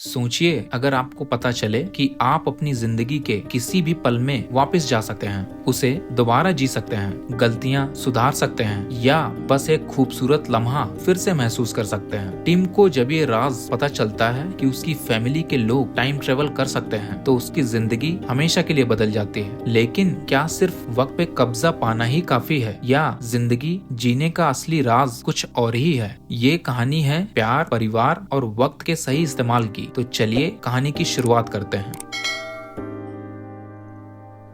सोचिए अगर आपको पता चले कि आप अपनी जिंदगी के किसी भी पल में वापस जा सकते हैं, उसे दोबारा जी सकते हैं, गलतियां सुधार सकते हैं या बस एक खूबसूरत लम्हा फिर से महसूस कर सकते हैं। टिम को जब ये राज पता चलता है कि उसकी फैमिली के लोग टाइम ट्रेवल कर सकते हैं तो उसकी जिंदगी हमेशा के लिए बदल जाती है। लेकिन क्या सिर्फ वक्त पे कब्जा पाना ही काफी है या जिंदगी जीने का असली राज कुछ और ही है? ये कहानी है प्यार, परिवार और वक्त के सही इस्तेमाल की। तो चलिए कहानी की शुरुआत करते हैं।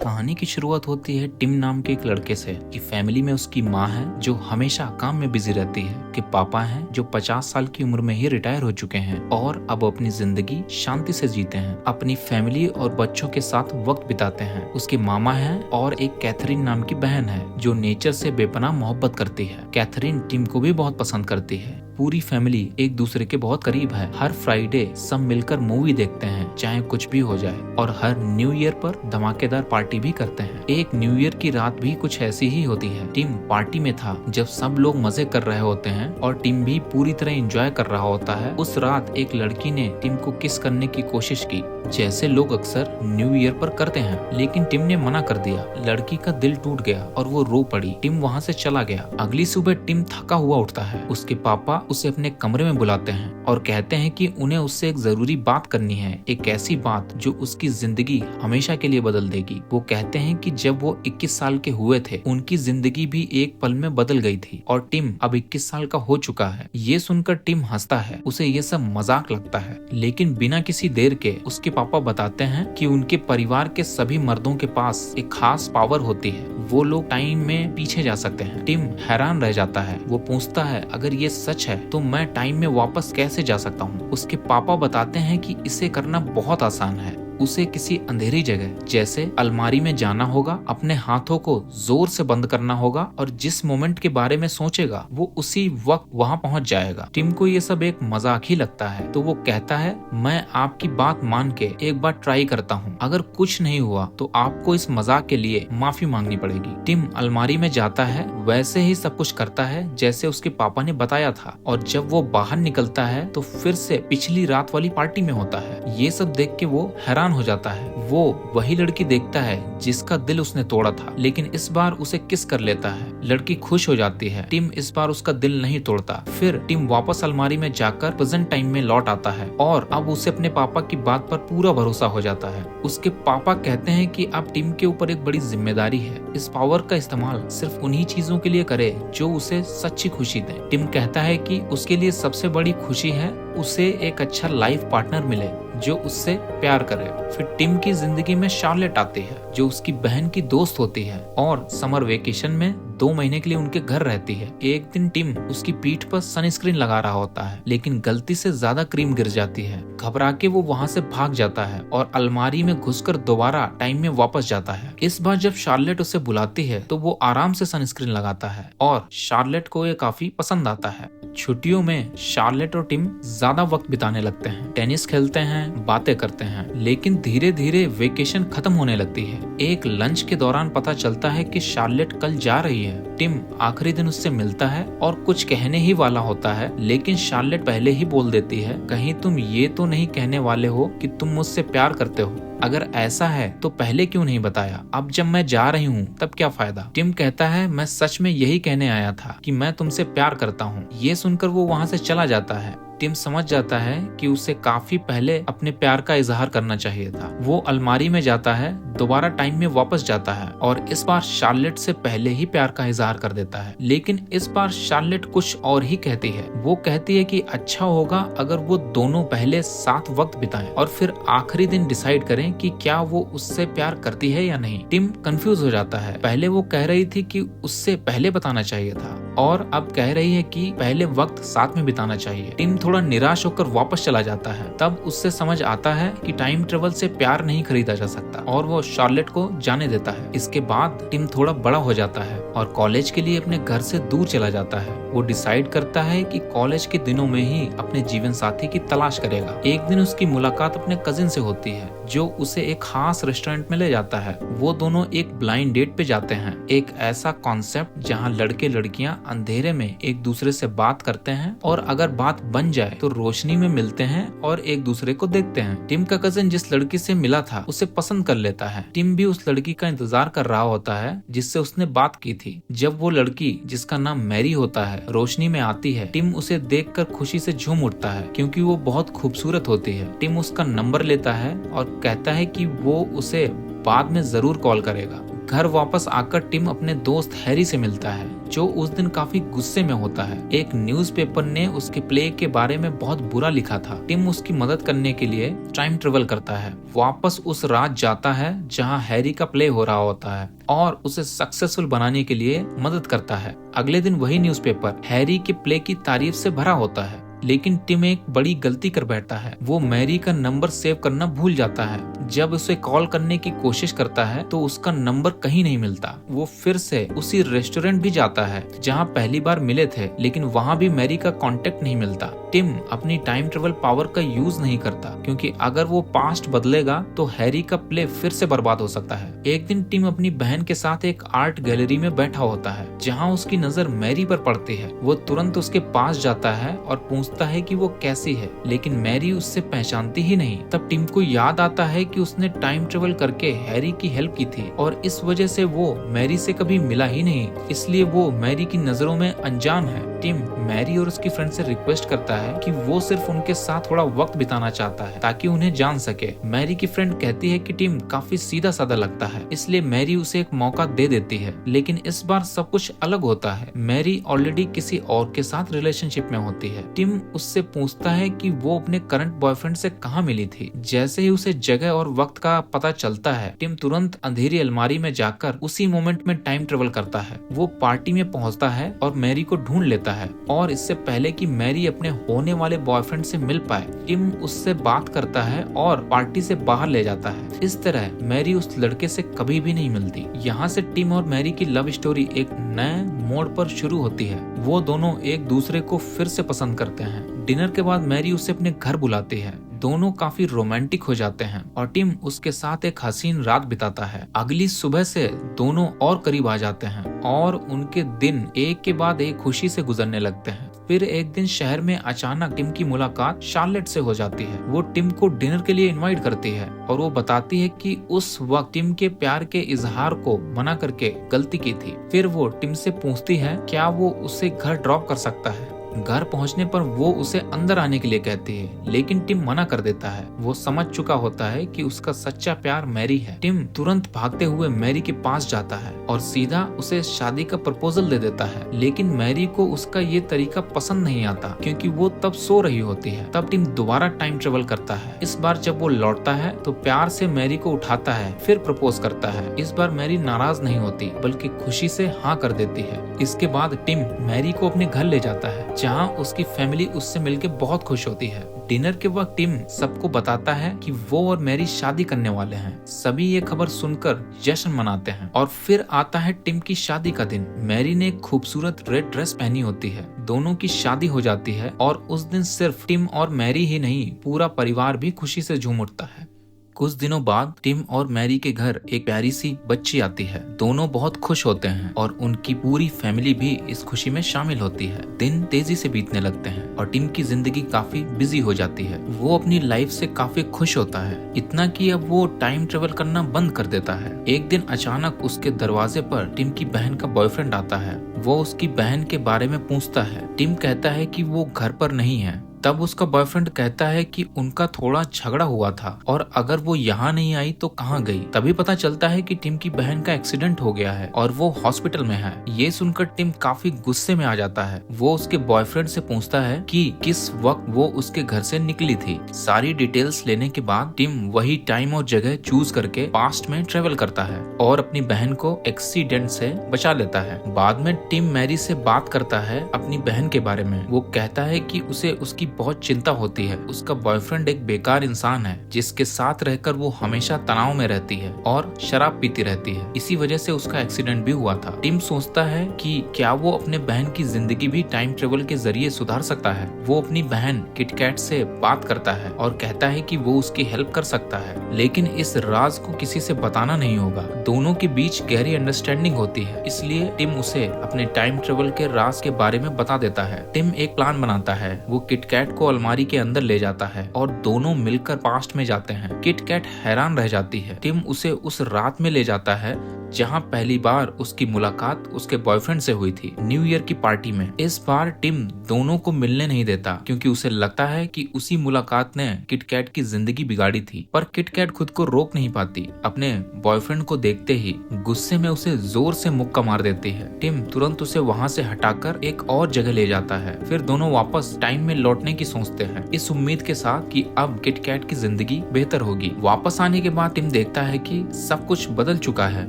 कहानी की शुरुआत होती है टिम नाम के एक लड़के से कि फैमिली में उसकी माँ है जो हमेशा काम में बिजी रहती है, कि पापा हैं जो 50 साल की उम्र में ही रिटायर हो चुके हैं और अब अपनी जिंदगी शांति से जीते हैं, अपनी फैमिली और बच्चों के साथ वक्त बिताते हैं। उसके मामा हैं और एक कैथरीन नाम की बहन है जो नेचर से बेपनाह मोहब्बत करती है। कैथरीन टिम को भी बहुत पसंद करती है। पूरी फैमिली एक दूसरे के बहुत करीब है। हर फ्राइडे सब मिलकर मूवी देखते हैं चाहे कुछ भी हो जाए, और हर न्यू ईयर पर धमाकेदार पार्टी भी करते हैं। एक न्यू ईयर की रात भी कुछ ऐसी ही होती है। टिम पार्टी में था जब सब लोग मजे कर रहे होते हैं और टिम भी पूरी तरह एंजॉय कर रहा होता है। उस रात एक लड़की ने टिम को किस करने की कोशिश की, जैसे लोग अक्सर न्यू ईयर पर करते हैं, लेकिन टिम ने मना कर दिया। लड़की का दिल टूट गया और वो रो पड़ी। टिम वहाँ से चला गया। अगली सुबह टिम थका हुआ उठता है। उसके पापा उसे अपने कमरे में बुलाते हैं और कहते हैं कि उन्हें उससे एक जरूरी बात करनी है, एक ऐसी बात जो उसकी जिंदगी हमेशा के लिए बदल देगी। वो कहते हैं कि जब वो 21 साल के हुए थे उनकी जिंदगी भी एक पल में बदल गई थी और टिम अब 21 साल का हो चुका है। ये सुनकर टिम हंसता है, उसे ये सब मजाक लगता है। लेकिन बिना किसी देर के उसके पापा बताते हैं कि उनके परिवार के सभी मर्दों के पास एक खास पावर होती है, वो लोग टाइम में पीछे जा सकते हैं। टिम हैरान रह जाता है। वो पूछता है अगर ये सच है तो मैं टाइम में वापस कैसे जा सकता हूँ? उसके पापा बताते हैं कि इसे करना बहुत आसान है। उसे किसी अंधेरी जगह जैसे अलमारी में जाना होगा, अपने हाथों को जोर से बंद करना होगा और जिस मोमेंट के बारे में सोचेगा वो उसी वक्त वहाँ पहुँच जाएगा। टिम को ये सब एक मजाक ही लगता है तो वो कहता है मैं आपकी बात मान के एक बार ट्राई करता हूँ, अगर कुछ नहीं हुआ तो आपको इस मजाक के लिए माफी मांगनी पड़ेगी। टिम अलमारी में जाता है, वैसे ही सब कुछ करता है जैसे उसके पापा ने बताया था, और जब वो बाहर निकलता है तो फिर से पिछली रात वाली पार्टी में होता है। ये सब देख के वो हैरान हो जाता है। वो वही लड़की देखता है जिसका दिल उसने तोड़ा था, लेकिन इस बार उसे किस कर लेता है। लड़की खुश हो जाती है। टिम इस बार उसका दिल नहीं तोड़ता। फिर टिम वापस अलमारी में जाकर प्रेजेंट टाइम में लौट आता है और अब उसे अपने पापा की बात पर पूरा भरोसा हो जाता है। उसके पापा कहते हैं कि अब टिम के ऊपर एक बड़ी जिम्मेदारी है, इस पावर का इस्तेमाल सिर्फ उन्हीं चीजों के लिए करे जो उसे सच्ची खुशी दे। टिम कहता है कि उसके लिए सबसे बड़ी खुशी है उसे एक अच्छा लाइफ पार्टनर मिले जो उससे प्यार करे। फिर टिम की जिंदगी में शार्लेट आती है जो उसकी बहन की दोस्त होती है और समर वेकेशन में 2 महीने के लिए उनके घर रहती है। एक दिन टिम उसकी पीठ पर सनस्क्रीन लगा रहा होता है, लेकिन गलती से ज्यादा क्रीम गिर जाती है। घबरा के वो वहाँ से भाग जाता है और अलमारी में घुसकर दोबारा टाइम में वापस जाता है। इस बार जब शार्लेट उसे बुलाती है तो वो आराम से सनस्क्रीन लगाता है और शार्लेट को ये काफी पसंद आता है। छुट्टियों में शार्लेट और टिम ज्यादा वक्त बिताने लगते हैं, टेनिस खेलते हैं, बातें करते हैं। लेकिन धीरे धीरे वेकेशन खत्म होने लगती है। एक लंच के दौरान पता चलता है कि शार्लेट कल जा रही है। टिम आखिरी दिन उससे मिलता है और कुछ कहने ही वाला होता है, लेकिन शार्लेट पहले ही बोल देती है कहीं तुम ये तो नहीं कहने वाले हो कि तुम मुझसे प्यार करते हो? अगर ऐसा है तो पहले क्यों नहीं बताया? अब जब मैं जा रही हूँ तब क्या फायदा? टिम कहता है मैं सच में यही कहने आया था कि मैं तुमसे प्यार करता हूँ। ये सुनकर वो वहाँ से चला जाता है। टिम समझ जाता है कि उसे काफी पहले अपने प्यार का इजहार करना चाहिए था। वो अलमारी में जाता है, दोबारा टाइम में वापस जाता है और इस बार शार्लेट से पहले ही प्यार का इजहार कर देता है। लेकिन इस बार शार्लेट कुछ और ही कहती है। वो कहती है कि अच्छा होगा अगर वो दोनों पहले साथ वक्त बिताएं और फिर आखिरी दिन डिसाइड करें कि क्या वो उससे प्यार करती है या नहीं। टिम कंफ्यूज हो जाता है। पहले वो कह रही थी कि उससे पहले बताना चाहिए था और अब कह रही है कि पहले वक्त साथ में बिताना चाहिए। टिम थोड़ा निराश होकर वापस चला जाता है। तब उससे समझ आता है कि टाइम ट्रेवल से प्यार नहीं खरीदा जा सकता और वो शार्लेट को जाने देता है। इसके बाद टिम थोड़ा बड़ा हो जाता है और कॉलेज के लिए अपने घर से दूर चला जाता है। वो डिसाइड करता है कि कॉलेज के दिनों में ही अपने जीवन साथी की तलाश करेगा। एक दिन उसकी मुलाकात अपने कजिन से होती है जो उसे एक खास रेस्टोरेंट में ले जाता है। वो दोनों एक ब्लाइंड डेट पे जाते हैं, एक ऐसा कॉन्सेप्ट जहाँ लड़के लड़कियाँ अंधेरे में एक दूसरे से बात करते हैं और अगर बात बन जाए तो रोशनी में मिलते हैं और एक दूसरे को देखते हैं। टिम का कजिन जिस लड़की से मिला था उसे पसंद कर लेता है। टिम भी उस लड़की का इंतजार कर रहा होता है जिससे उसने बात की थी। जब वो लड़की, जिसका नाम मैरी होता है, रोशनी में आती है, टिम उसे देखकर खुशी से झूम उठता है क्योंकि वो बहुत खूबसूरत होती है। टिम उसका नंबर लेता है और कहता है कि वो उसे बाद में जरूर कॉल करेगा। घर वापस आकर टिम अपने दोस्त हैरी से मिलता है जो उस दिन काफी गुस्से में होता है। एक न्यूज़पेपर ने उसके प्ले के बारे में बहुत बुरा लिखा था। टिम उसकी मदद करने के लिए टाइम ट्रेवल करता है, वापस उस रात जाता है जहां हैरी का प्ले हो रहा होता है और उसे सक्सेसफुल बनाने के लिए मदद करता है। अगले दिन वही न्यूज़पेपर हैरी के प्ले की तारीफ से भरा होता है, लेकिन टिम एक बड़ी गलती कर बैठता है। वो मैरी का नंबर सेव करना भूल जाता है। जब उसे कॉल करने की कोशिश करता है तो उसका नंबर कहीं नहीं मिलता। वो फिर से उसी रेस्टोरेंट भी जाता है जहां पहली बार मिले थे, लेकिन वहां भी मैरी का कांटेक्ट नहीं मिलता। टिम अपनी टाइम ट्रेवल पावर का यूज नहीं करता क्योंकि अगर वो पास्ट बदलेगा तो हैरी का प्ले फिर से बर्बाद हो सकता है। एक दिन टिम अपनी बहन के साथ एक आर्ट गैलरी में बैठा होता है जहाँ उसकी नजर मैरी पर पड़ती है। वो तुरंत उसके पास जाता है और पूछता है कि वो कैसी है, लेकिन मैरी उससे पहचानती ही नहीं। तब टिम को याद आता है कि उसने टाइम ट्रेवल करके हैरी की हेल्प की थी और इस वजह से वो मैरी से कभी मिला ही नहीं, इसलिए वो मैरी की नजरों में अनजान है। टिम मैरी और उसकी फ्रेंड से रिक्वेस्ट करता है कि वो सिर्फ उनके साथ थोड़ा वक्त बिताना चाहता है ताकि उन्हें जान सके। मैरी की फ्रेंड कहती है कि टिम काफी सीधा साधा लगता है, इसलिए मैरी उसे एक मौका दे देती है। लेकिन इस बार सब कुछ अलग होता है। मैरी ऑलरेडी किसी और के साथ रिलेशनशिप में होती है। टिम उससे पूछता है कि वो अपने करंट बॉयफ्रेंड से कहाँ मिली थी। जैसे ही उसे जगह और वक्त का पता चलता है, टिम तुरंत अंधेरी अलमारी में जाकर उसी मोमेंट में टाइम ट्रेवल करता है। वो पार्टी में पहुंचता है और मैरी को ढूंढ लेता है और इससे पहले कि मैरी अपने होने वाले बॉयफ्रेंड से मिल पाए, टिम उससे बात करता है और पार्टी से बाहर ले जाता है। इस तरह मैरी उस लड़के से कभी भी नहीं मिलती। यहाँ से टिम और मैरी की लव स्टोरी एक नए मोड़ पर शुरू होती है। वो दोनों एक दूसरे को फिर से पसंद करते हैं। डिनर के बाद मैरी उसे अपने घर बुलाती है। दोनों काफी रोमांटिक हो जाते हैं और टिम उसके साथ एक हसीन रात बिताता है। अगली सुबह से दोनों और करीब आ जाते हैं और उनके दिन एक के बाद एक खुशी से गुजरने लगते हैं। फिर एक दिन शहर में अचानक टिम की मुलाकात शार्लेट से हो जाती है। वो टिम को डिनर के लिए इनवाइट करती है और वो बताती है कि उस वक्त टिम के प्यार के इजहार को मना करके गलती की थी। फिर वो टिम से पूछती है क्या वो उसे घर ड्रॉप कर सकता है। घर पहुंचने पर वो उसे अंदर आने के लिए कहती है, लेकिन टिम मना कर देता है। वो समझ चुका होता है कि उसका सच्चा प्यार मैरी है। टिम तुरंत भागते हुए मैरी के पास जाता है और सीधा उसे शादी का प्रपोजल दे देता है, लेकिन मैरी को उसका ये तरीका पसंद नहीं आता क्योंकि वो तब सो रही होती है। तब टिम दोबारा टाइम ट्रेवल करता है। इस बार जब वो लौटता है तो प्यार से मैरी को उठाता है, फिर प्रपोज करता है। इस बार मैरी नाराज नहीं होती बल्कि खुशी से हाँ कर देती है। इसके बाद टिम मैरी को अपने घर ले जाता है जहाँ उसकी फैमिली उससे मिलकर बहुत खुश होती है। डिनर के वक्त टिम सबको बताता है कि वो और मैरी शादी करने वाले हैं। सभी ये खबर सुनकर जश्न मनाते हैं और फिर आता है टिम की शादी का दिन। मैरी ने एक खूबसूरत रेड ड्रेस पहनी होती है। दोनों की शादी हो जाती है और उस दिन सिर्फ टिम और मैरी ही नहीं, पूरा परिवार भी खुशी से झूम उठता है। कुछ दिनों बाद टिम और मैरी के घर एक प्यारी सी बच्ची आती है। दोनों बहुत खुश होते हैं और उनकी पूरी फैमिली भी इस खुशी में शामिल होती है। दिन तेजी से बीतने लगते हैं और टिम की जिंदगी काफी बिजी हो जाती है। वो अपनी लाइफ से काफी खुश होता है, इतना कि अब वो टाइम ट्रेवल करना बंद कर देता है। एक दिन अचानक उसके दरवाजे पर टिम की बहन का बॉयफ्रेंड आता है। वो उसकी बहन के बारे में पूछता है। टिम कहता है कि वो घर पर नहीं है। तब उसका बॉयफ्रेंड कहता है कि उनका थोड़ा झगड़ा हुआ था और अगर वो यहाँ नहीं आई तो कहाँ गई। तभी पता चलता है कि टिम की बहन का एक्सीडेंट हो गया है और वो हॉस्पिटल में है। ये सुनकर टिम काफी गुस्से में आ जाता है। वो उसके बॉयफ्रेंड से पूछता है कि किस वक्त वो उसके घर से निकली थी। सारी डिटेल्स लेने के बाद टिम वही टाइम और जगह चूज करके पास्ट में ट्रेवल करता है और अपनी बहन को एक्सीडेंट से बचा लेता है। बाद में टिम मैरी से बात करता है अपनी बहन के बारे में। वो कहता है कि उसे उसकी बहुत चिंता होती है। उसका बॉयफ्रेंड एक बेकार इंसान है जिसके साथ रहकर वो हमेशा तनाव में रहती है और शराब पीती रहती है। इसी वजह से उसका एक्सीडेंट भी हुआ था। टिम सोचता है कि क्या वो अपने बहन की जिंदगी भी टाइम ट्रेवल के जरिए सुधार सकता है। वो अपनी बहन किटकैट से बात करता है और कहता है कि वो उसकी हेल्प कर सकता है, लेकिन इस राज को किसी से बताना नहीं होगा। दोनों के बीच गहरी अंडरस्टैंडिंग होती है, इसलिए टिम उसे अपने टाइम ट्रेवल के राज के बारे में बता देता है। टिम एक प्लान बनाता है। वो किटकैट को अलमारी के अंदर ले जाता है और दोनों मिलकर पास्ट में जाते हैं। किटकैट हैरान रह जाती है। टिम उसे उस रात में ले जाता है जहां पहली बार उसकी मुलाकात उसके बॉयफ्रेंड से हुई थी, न्यू ईयर की पार्टी में। इस बार टिम दोनों को मिलने नहीं देता क्योंकि उसे लगता है कि उसी मुलाकात ने किटकैट की जिंदगी बिगाड़ी थी। पर किटकैट खुद को रोक नहीं पाती। अपने बॉयफ्रेंड को देखते ही गुस्से में उसे जोर से मुक्का मार देती है। टिम तुरंत उसे वहां से हटाकर एक और जगह ले जाता है। फिर दोनों वापस टाइम में लौटने की सोचते हैं, इस उम्मीद के साथ कि अब किटकैट की जिंदगी बेहतर होगी। वापस आने के बाद टिम देखता है कि सब कुछ बदल चुका है।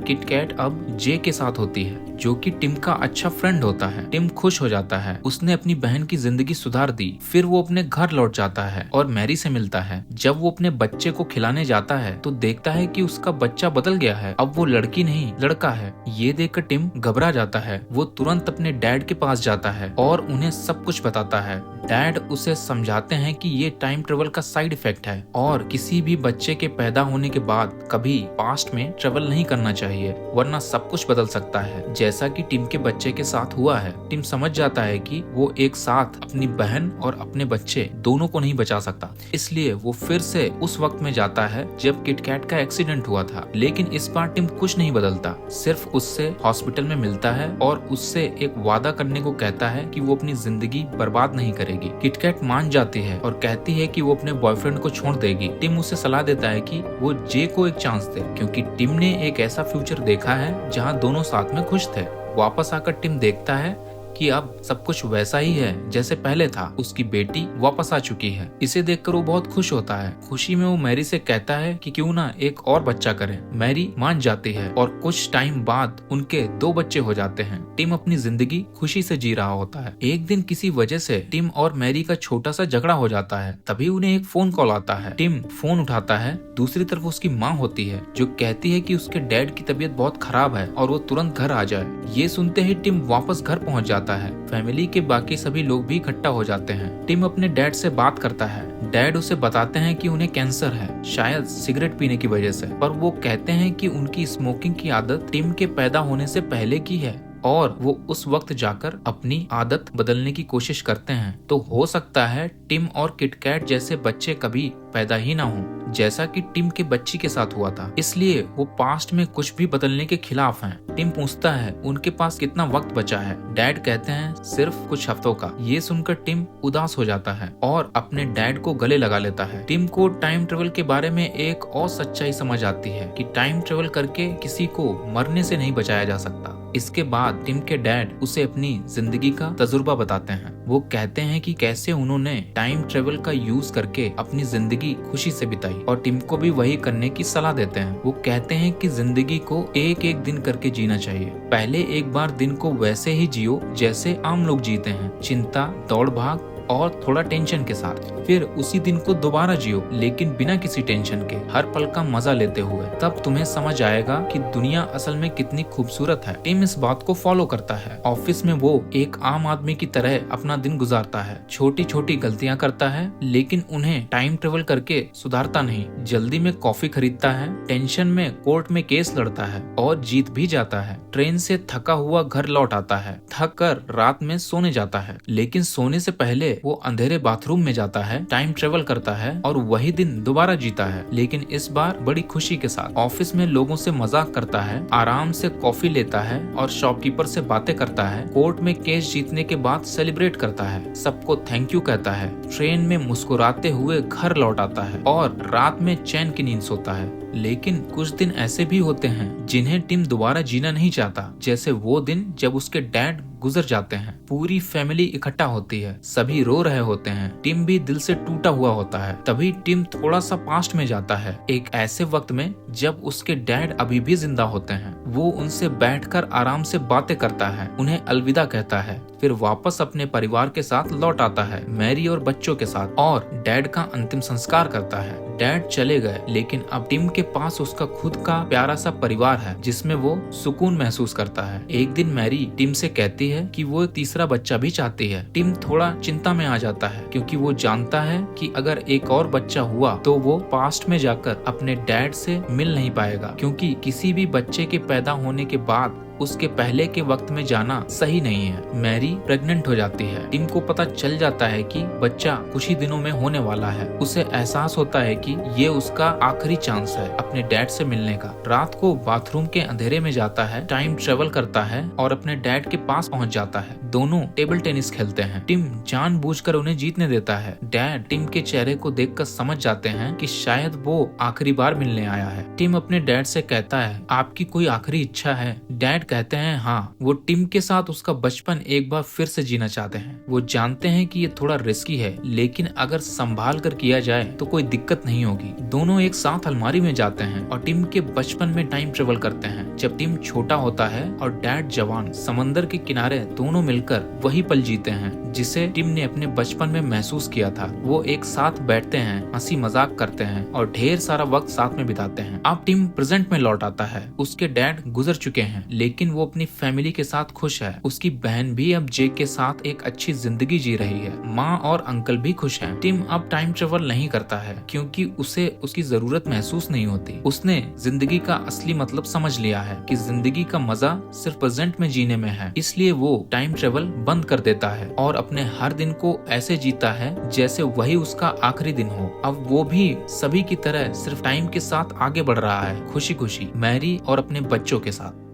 किटकैट अब जे के साथ होती है जो कि टिम का अच्छा फ्रेंड होता है। टिम खुश हो जाता है, उसने अपनी बहन की जिंदगी सुधार दी। फिर वो अपने घर लौट जाता है और मैरी से मिलता है। जब वो अपने बच्चे को खिलाने जाता है तो देखता है कि उसका बच्चा बदल गया है, अब वो लड़की नहीं लड़का है। ये देखकर टिम घबरा जाता है। वो तुरंत अपने डैड के पास जाता है और उन्हें सब कुछ बताता है। डैड उसे समझाते हैं कि ये टाइम ट्रेवल का साइड इफेक्ट है और किसी भी बच्चे के पैदा होने के बाद कभी पास्ट में ट्रेवल नहीं करना चाहिए, वरना सब कुछ बदल सकता है, जैसा कि टिम के बच्चे के साथ हुआ है। टिम समझ जाता है कि वो एक साथ अपनी बहन और अपने बच्चे दोनों को नहीं बचा सकता, इसलिए वो फिर से उस वक्त में जाता है जब किटकैट का एक्सीडेंट हुआ था। लेकिन इस बार टिम कुछ नहीं बदलता, सिर्फ उससे हॉस्पिटल में मिलता है और उससे एक वादा करने को कहता है कि वो अपनी जिंदगी बर्बाद नहीं करेगी। किटकैट मान जाती है और कहती है कि वो अपने बॉयफ्रेंड को छोड़ देगी। टिम उसे सलाह देता है कि वो जे को एक चांस दे, क्योंकि टिम ने एक ऐसा फ्यूचर देखा है जहां दोनों साथ में खुश थे। वापस आकर टिम देखता है कि अब सब कुछ वैसा ही है जैसे पहले था। उसकी बेटी वापस आ चुकी है। इसे देखकर वो बहुत खुश होता है। खुशी में वो मैरी से कहता है कि क्यों ना एक और बच्चा करें। मैरी मान जाती है और कुछ टाइम बाद उनके 2 बच्चे हो जाते हैं। टिम अपनी जिंदगी खुशी से जी रहा होता है। एक दिन किसी वजह से टिम और मैरी का छोटा सा झगड़ा हो जाता है। तभी उन्हें एक फोन कॉल आता है। टिम फोन उठाता है। दूसरी तरफ उसकी माँ होती है जो कहती है कि उसके डैड की तबीयत बहुत खराब है और वो तुरंत घर आ जाए। ये सुनते ही टिम वापस घर पहुंच जाता है। फैमिली के बाकी सभी लोग भी इकट्ठा हो जाते हैं। टिम अपने डैड से बात करता है। डैड उसे बताते हैं कि उन्हें कैंसर है, शायद सिगरेट पीने की वजह से, पर वो कहते हैं कि उनकी स्मोकिंग की आदत टिम के पैदा होने से पहले की है और वो उस वक्त जाकर अपनी आदत बदलने की कोशिश करते हैं। तो हो सकता है टिम और किटकैट जैसे बच्चे कभी पैदा ही ना हो, जैसा कि टिम के बच्ची के साथ हुआ था। इसलिए वो पास्ट में कुछ भी बदलने के खिलाफ हैं। टिम पूछता है उनके पास कितना वक्त बचा है। डैड कहते हैं सिर्फ कुछ हफ्तों का। ये सुनकर टिम उदास हो जाता है और अपने डैड को गले लगा लेता है। टिम को टाइम ट्रेवल के बारे में एक और सच्चाई समझ आती है कि टाइम ट्रेवल करके किसी को मरने से नहीं बचाया जा सकता। इसके बाद टिम के डैड उसे अपनी जिंदगी का तजुर्बा बताते हैं। वो कहते हैं कि कैसे उन्होंने टाइम ट्रेवल का यूज करके अपनी जिंदगी खुशी से बिताई और टिम को भी वही करने की सलाह देते हैं। वो कहते हैं कि जिंदगी को एक एक दिन करके जीना चाहिए। पहले एक बार दिन को वैसे ही जियो जैसे आम लोग जीते हैं, चिंता, दौड़ भाग और थोड़ा टेंशन के साथ। फिर उसी दिन को दोबारा जियो, लेकिन बिना किसी टेंशन के, हर पल का मजा लेते हुए। तब तुम्हें समझ आएगा कि दुनिया असल में कितनी खूबसूरत है। टिम इस बात को फॉलो करता है। ऑफिस में वो एक आम आदमी की तरह अपना दिन गुजारता है। छोटी छोटी गलतियां करता है, लेकिन उन्हें टाइम ट्रेवल करके सुधारता नहीं। जल्दी में कॉफी खरीदता है, टेंशन में कोर्ट में केस लड़ता है और जीत भी जाता है। ट्रेन से थका हुआ घर लौट आता है, थक कर रात में सोने जाता है, लेकिन सोने से पहले वो अंधेरे बाथरूम में जाता है, टाइम ट्रेवल करता है और वही दिन दोबारा जीता है, लेकिन इस बार बड़ी खुशी के साथ। ऑफिस में लोगों से मजाक करता है, आराम से कॉफी लेता है और शॉपकीपर से बातें करता है। कोर्ट में केस जीतने के बाद सेलिब्रेट करता है, सबको थैंक यू कहता है। ट्रेन में मुस्कुराते हुए घर लौट आता है और रात में चैन की नींद सोता है। लेकिन कुछ दिन ऐसे भी होते हैं जिन्हें टिम दोबारा जीना नहीं चाहता, जैसे वो दिन जब उसके डैड गुजर जाते हैं। पूरी फैमिली इकट्ठा होती है, सभी रो रहे होते हैं, टिम भी दिल से टूटा हुआ होता है। तभी टिम थोड़ा सा पास्ट में जाता है, एक ऐसे वक्त में जब उसके डैड अभी भी जिंदा होते हैं। वो उनसे बैठकर आराम से बातें करता है, उन्हें अलविदा कहता है, फिर वापस अपने परिवार के साथ लौट आता है, मैरी और बच्चों के साथ, और डैड का अंतिम संस्कार करता है। डैड चले गए, लेकिन अब टिम के पास उसका खुद का प्यारा सा परिवार है जिसमें वो सुकून महसूस करता है। एक दिन मैरी टिम से कहती है कि वो एक तीसरा बच्चा भी चाहती है। टिम थोड़ा चिंता में आ जाता है क्योंकि वो जानता है कि अगर एक और बच्चा हुआ तो वो पास्ट में जाकर अपने डैड से मिल नहीं पाएगा, क्योंकि किसी भी बच्चे के पैदा होने के बाद उसके पहले के वक्त में जाना सही नहीं है। मैरी प्रेग्नेंट हो जाती है। टिम को पता चल जाता है कि बच्चा कुछ ही दिनों में होने वाला है। उसे एहसास होता है कि ये उसका आखिरी चांस है अपने डैड से मिलने का। रात को बाथरूम के अंधेरे में जाता है, टाइम ट्रेवल करता है और अपने डैड के पास पहुंच जाता है। दोनों टेबल टेनिस खेलते हैं। टिम जानबूझकर उन्हें जीतने देता है। डैड टिम के चेहरे को देखकर समझ जाते हैं कि शायद वो आखिरी बार मिलने आया है। टिम अपने डैड से कहता है, आपकी कोई आखिरी इच्छा है? डैड कहते हैं हाँ। वो टिम के साथ उसका बचपन एक बार फिर से जीना चाहते हैं। वो जानते हैं कि ये थोड़ा रिस्की है, लेकिन अगर संभाल कर किया जाए तो कोई दिक्कत नहीं होगी। दोनों एक साथ अलमारी में जाते हैं और टिम के बचपन में टाइम ट्रेवल करते हैं, जब टिम छोटा होता है और डैड जवान। समंदर के किनारे दोनों मिलकर वही पल जीते हैं जिसे टिम ने अपने बचपन में महसूस किया था। वो एक साथ बैठते हैं, हंसी मजाक करते हैं और ढेर सारा वक्त साथ में बिताते हैं। अब टिम प्रेजेंट में लौट आता है। उसके डैड गुजर चुके हैं, लेकिन वो अपनी फैमिली के साथ खुश है। उसकी बहन भी अब जेक के साथ एक अच्छी जिंदगी जी रही है। माँ और अंकल भी खुश हैं। टिम अब टाइम ट्रेवल नहीं करता है क्योंकि उसे उसकी जरूरत महसूस नहीं होती। उसने जिंदगी का असली मतलब समझ लिया है कि जिंदगी का मजा सिर्फ प्रेजेंट में जीने में है। इसलिए वो टाइम ट्रेवल बंद कर देता है और अपने हर दिन को ऐसे जीता है जैसे वही उसका आखिरी दिन हो। अब वो भी सभी की तरह सिर्फ टाइम के साथ आगे बढ़ रहा है, खुशी खुशी, मैरी और अपने बच्चों के साथ।